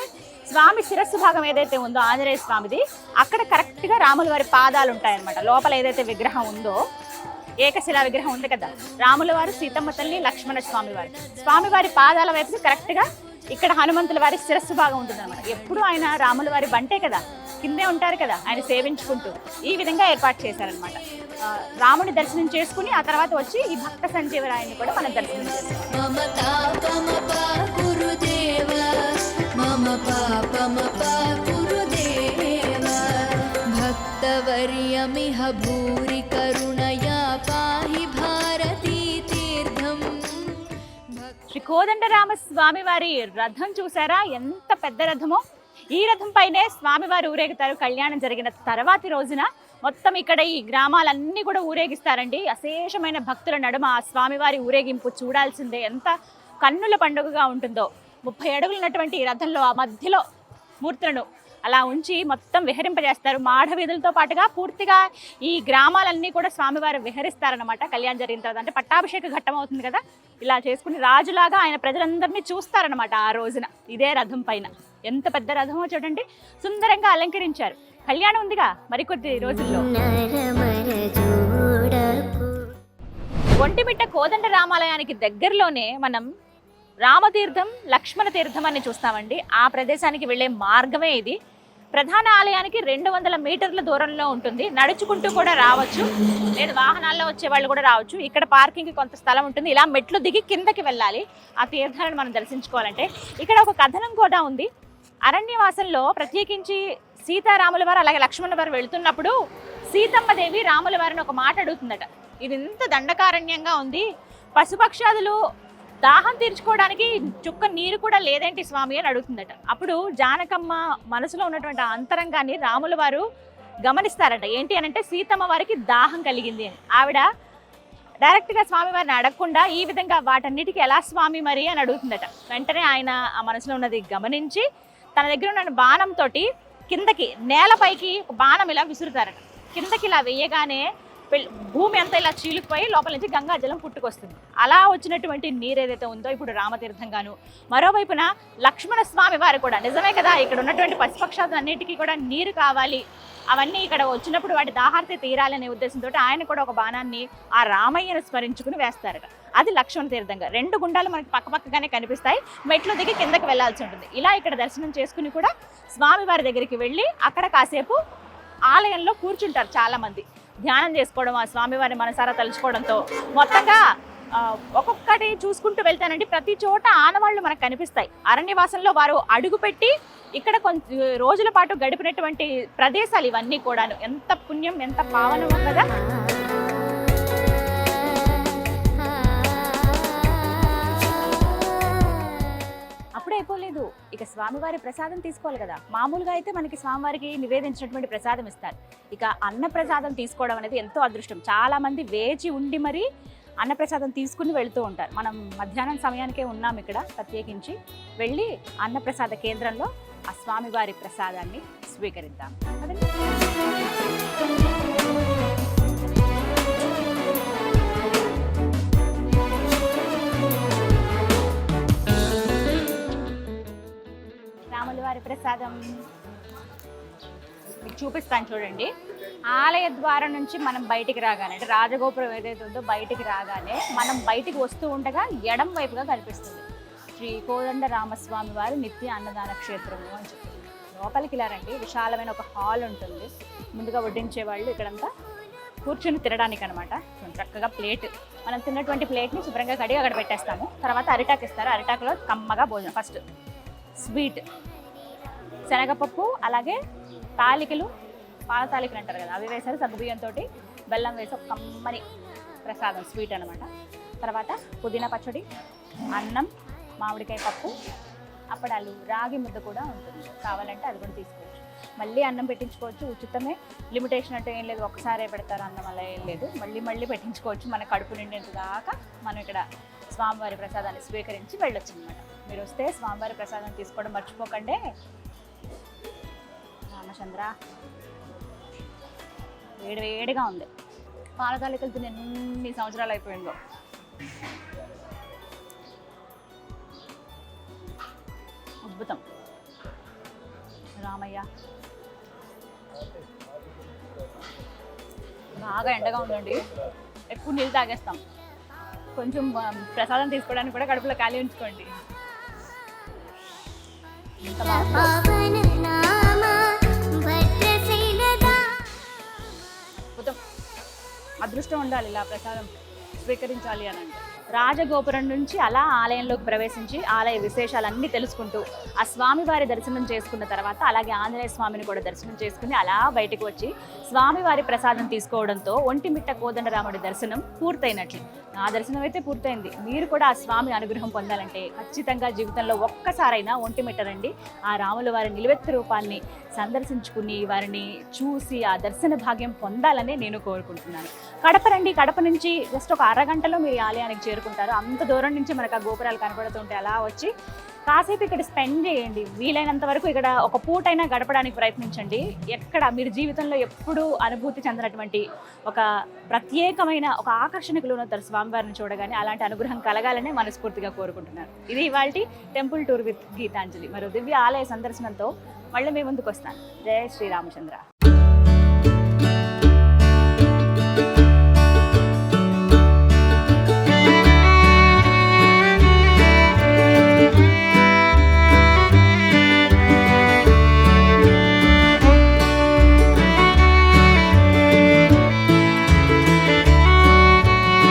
స్వామి శిరస్సు భాగం ఏదైతే ఉందో ఆంజనేయ స్వామిది, అక్కడ కరెక్ట్గా రాముల వారి పాదాలు ఉంటాయన్నమాట. లోపల ఏదైతే విగ్రహం ఉందో, ఏకశిలా విగ్రహం ఉంది కదా, రాముల వారు, సీతమ్మ తల్లి, లక్ష్మణ స్వామివారు, స్వామివారి పాదాల వైపు కరెక్ట్గా ఇక్కడ హనుమంతుల వారి శిరస్సు భాగం ఉంటుంది అనమాట. ఎప్పుడు ఆయన రాముల వారి బంటే కదా, కిందే ఉంటారు కదా ఆయన సేవించుకుంటూ. ఈ విధంగా ఏర్పాటు చేశారనమాట. రాముని దర్శనం చేసుకుని ఆ తర్వాత వచ్చి ఈ భక్త సంజీవరాయని కూడా మనం దర్శనం చేస్తాం. భక్తవర్యమిహ భూరి కరుణయా పాహి భారతీ తీర్థం. శ్రీ కోదండరామ స్వామి వారి రథం చూసారా, ఎంత పెద్ద రథమో. ఈ రథం పైనే స్వామివారు ఊరేగుతారు. కళ్యాణం జరిగిన తర్వాతి రోజున మొత్తం ఇక్కడ ఈ గ్రామాలన్నీ కూడా ఊరేగిస్తారండి. అశేషమైన భక్తుల నడుమ ఆ స్వామివారి ఊరేగింపు చూడాల్సిందే. ఎంత కన్నుల పండుగగా ఉంటుందో. 30 అడుగులు ఉన్నటువంటి ఈ రథంలో ఆ మధ్యలో మూర్తులను అలా ఉంచి మొత్తం విహరింపజేస్తారు. మాఢ వీధులతో పాటుగా పూర్తిగా ఈ గ్రామాలన్నీ కూడా స్వామివారు విహరిస్తారనమాట. కళ్యాణం జరిగిన తర్వాత అంటే పట్టాభిషేక ఘట్టం అవుతుంది కదా, ఇలా చేసుకుని రాజులాగా ఆయన ప్రజలందరినీ చూస్తారనమాట ఆ రోజున ఇదే రథం పైన. ఎంత పెద్ద రథమో చూడండి, సుందరంగా అలంకరించారు. కళ్యాణం ఉందిగా మరికొద్ది రోజుల్లో. ఒంటిమిట్ట కోదండ రామాలయానికి దగ్గరలోనే మనం రామతీర్థం, లక్ష్మణ తీర్థం అని చూస్తామండి. ఆ ప్రదేశానికి వెళ్ళే మార్గమే ఇది. ప్రధాన ఆలయానికి 200 మీటర్ల దూరంలో ఉంటుంది. నడుచుకుంటూ కూడా రావచ్చు, లేదా వాహనాల్లో వచ్చే వాళ్ళు కూడా రావచ్చు. ఇక్కడ పార్కింగ్కి కొంత స్థలం ఉంటుంది. ఇలా మెట్లు దిగి కిందకి వెళ్ళాలి ఆ తీర్థాలను మనం దర్శించుకోవాలంటే. ఇక్కడ ఒక కథనం కూడా ఉంది. అరణ్యవాసంలో ప్రత్యేకించి సీతారాముల వారు అలాగే లక్ష్మణ వారు వెళుతున్నప్పుడు సీతమ్మ దేవి రాముల వారిని ఒక మాట అడుగుతుందట. ఇది ఇంత దండకారణ్యంగా ఉంది, పశుపక్షాదులు దాహం తీర్చుకోవడానికి చుక్క నీరు కూడా లేదేంటి స్వామి అని అడుగుతుందట. అప్పుడు జానకమ్మ మనసులో ఉన్నటువంటి ఆ అంతరంగాన్ని రాముల వారు గమనిస్తారట. ఏంటి అని అంటే సీతమ్మ వారికి దాహం కలిగింది అని. ఆవిడ డైరెక్ట్గా స్వామివారిని అడగకుండా ఈ విధంగా వాటన్నిటికీ ఎలా స్వామి మరి అని అడుగుతుందట. వెంటనే ఆయన ఆ మనసులో ఉన్నది గమనించి తన దగ్గర ఉన్న బాణంతో కిందకి నేలపైకి ఒక బాణం ఇలా విసురుతారట. కిందకి ఇలా వేయగానే భూమి అంతా ఇలా చీలిపోయి లోపల నుంచి గంగాజలం పుట్టుకొస్తుంది. అలా వచ్చినటువంటి నీరు ఏదైతే ఉందో ఇప్పుడు రామతీర్థంగాను. మరోవైపున లక్ష్మణ స్వామి వారు కూడా నిజమే కదా, ఇక్కడ ఉన్నటువంటి పశుపక్షాదులన్నిటికీ కూడా నీరు కావాలి, అవన్నీ ఇక్కడ వచ్చినప్పుడు వాటి దాహార్తి తీరాలనే ఉద్దేశంతో ఆయన కూడా ఒక బాణాన్ని ఆ రామయ్యను స్మరించుకుని వేస్తారట. అది లక్ష్మణ తీర్థంగా. 2 గుండాలు మనకి పక్కపక్కగానే కనిపిస్తాయి. మెట్లు దిగి కిందకి వెళ్లాల్సి ఉంటుంది. ఇలా ఇక్కడ దర్శనం చేసుకుని కూడా స్వామివారి దగ్గరికి వెళ్ళి అక్కడ కాసేపు ఆలయంలో కూర్చుంటారు చాలామంది. ధ్యానం చేసుకోవడం, ఆ స్వామివారిని మనసారా తలుచుకోవడంతో మొత్తంగా ఒక్కొక్కటి చూసుకుంటూ వెళ్తానండి. ప్రతి చోట ఆనవాళ్లు మనకు కనిపిస్తాయి. అరణ్యవాసంలో వారు అడుగుపెట్టి ఇక్కడ కొంచెం రోజుల పాటు గడిపినటువంటి ప్రదేశాలు ఇవన్నీ కూడాను. ఎంత పుణ్యం, ఎంత పావనమో కదా. అప్పుడే అయిపోలేదు, ఇక స్వామివారి ప్రసాదం తీసుకోవాలి కదా. మామూలుగా అయితే మనకి స్వామివారికి నివేదించినటువంటి ప్రసాదం ఇస్తారు. ఇక అన్న ప్రసాదం తీసుకోవడం అనేది ఎంతో అదృష్టం. చాలా మంది వేచి ఉండి మరి అన్నప్రసాదం తీసుకుని వెళుతూ ఉంటారు. మనం మధ్యాహ్నం సమయానికే ఉన్నాం ఇక్కడ. ప్రత్యేకించి వెళ్ళి అన్నప్రసాద కేంద్రంలో ఆ స్వామివారి ప్రసాదాన్ని స్వీకరిద్దాం. రాముల వారి ప్రసాదం మీకు చూపిస్తాను చూడండి. ఆలయ ద్వారం నుంచి మనం బయటికి రాగానే, అంటే రాజగోపురం ఏదైతే ఉందో బయటికి రాగానే మనం బయటికి వస్తూ ఉండగా ఎడం వైపుగా కనిపిస్తుంది శ్రీ కోదండ రామస్వామి వారి నిత్య అన్నదాన క్షేత్రము అని చెప్తుంది. లోపలికి ఇలా రండి. విశాలమైన ఒక హాల్ ఉంటుంది. ముందుగా వడ్డించే వాళ్ళు ఇక్కడంతా కూర్చుని తినడానికి అనమాట. చక్కగా ప్లేట్, మనం తిన్నటువంటి ప్లేట్ని శుభ్రంగా కడిగి అక్కడ పెట్టేస్తాము. తర్వాత అరిటాకు ఇస్తారు. అరిటాకులో కమ్మగా భోజనం. ఫస్ట్ స్వీట్, శనగపప్పు, అలాగే తాలికలు, పాల తాలికలు అంటారు కదా, అవి వేసారు. సగ్గుబియ్యంతో బెల్లం వేసి ఒక కమ్మని ప్రసాదం స్వీట్ అనమాట. తర్వాత పుదీనా పచ్చడి, అన్నం, మామిడికాయ పప్పు, అప్పడాలు, రాగి ముద్ద కూడా ఉంటుంది. కావాలంటే అది కూడా తీసుకోవచ్చు. మళ్ళీ అన్నం పెట్టించుకోవచ్చు, ఉచితమే. లిమిటేషన్ అంటే ఏం లేదు, ఒక్కసారే పెడతారు అన్నం, అలా ఏం లేదు. మళ్ళీ పెట్టించుకోవచ్చు. మన కడుపు నిండేంత దాకా మనం ఇక్కడ స్వామివారి ప్రసాదాన్ని స్వీకరించి వెళ్ళొచ్చు అనమాట. మీరు వస్తే స్వామివారి ప్రసాదం తీసుకోవడం మర్చిపోకండి. రామచంద్ర వేడిగా ఉంది. పాల తాలికలు తిని ఎన్ని సంవత్సరాలు అయిపోయిందో. అద్భుతం. రామయ్య బాగా ఎండగా ఉందండి. ఎక్కువ నీళ్ళు తాగేస్తాం. కొంచెం ప్రసాదం తీసుకోవడానికి కూడా కడుపులో ఖాళీ ఉంచుకోండి. ఎంత బాగుందో. पावन नाम भद्रसेनदा అద్భుతం. అదృష్టం ఉండాలి ఇలా ప్రసాదం స్వీకరించాలి అని అంటే. రాజగోపురం నుంచి అలా ఆలయంలోకి ప్రవేశించి ఆలయ విశేషాలన్నీ తెలుసుకుంటూ ఆ స్వామివారి దర్శనం చేసుకున్న తర్వాత అలాగే ఆంజనేయ స్వామిని కూడా దర్శనం చేసుకుని అలా బయటకు వచ్చి స్వామివారి ప్రసాదం తీసుకోవడంతో ఒంటిమిట్ట కోదండరాముడి దర్శనం పూర్తయినట్లు. నా దర్శనం అయితే పూర్తయింది. మీరు కూడా ఆ స్వామి అనుగ్రహం పొందాలంటే ఖచ్చితంగా జీవితంలో ఒక్కసారైనా ఒంటిమిట్ట రండి. ఆ రాముల వారి నిలువెత్తు రూపాన్ని సందర్శించుకుని వారిని చూసి ఆ దర్శన భాగ్యం పొందాలని నేను కోరుకుంటున్నాను. కడప రండి. కడప నుంచి జస్ట్ ఒక అరగంటలో మీరు ఈ ఆలయానికి చేరుకుంటారు. అంత దూరం నుంచి మనకు ఆ గోపురాలు కనపడుతుంటే అలా వచ్చి కాసేపు ఇక్కడ స్పెండ్ చేయండి. వీలైనంత వరకు ఇక్కడ ఒక పూటైనా గడపడానికి ప్రయత్నించండి. ఎక్కడ మీరు జీవితంలో ఎప్పుడూ అనుభూతి చెందినటువంటి ఒక ప్రత్యేకమైన ఒక ఆకర్షణకు లోనవుతారు స్వామివారిని చూడగానే. అలాంటి అనుగ్రహం కలగాలనే మనస్ఫూర్తిగా కోరుకుంటున్నాను. ఇది ఇవాల్టి టెంపుల్ టూర్ విత్ గీతాంజలి. మరో దివ్య ఆలయ సందర్శనంతో మళ్ళీ మీ ముందుకు వస్తాను. జయ శ్రీరామచంద్ర.